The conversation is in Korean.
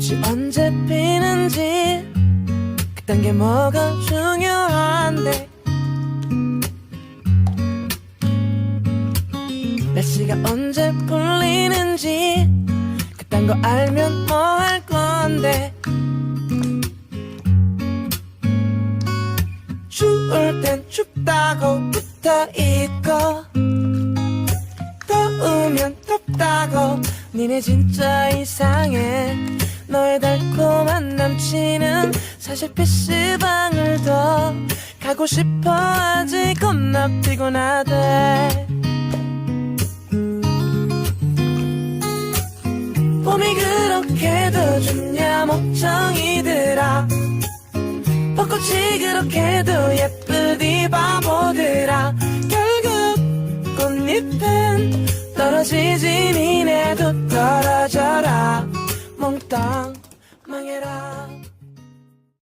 꽃이 언제 피는지 그딴 게 뭐가 중요한데 날씨가 언제 풀리는지 그딴 거 알면 뭐 할 건데 추울 땐 춥다고 붙어있고 더우면 덥다고 니네 진짜 이상해 너의 달콤한 남친은 사실 PC방을 더 가고 싶어 하지 겁나 피곤하대 봄이 그렇게도 좋냐 목청이들아 벚꽃이 그렇게도 예쁘디 바보들아 결국 꽃잎은 떨어지지 니네도 떨어져라 몽땅 망해라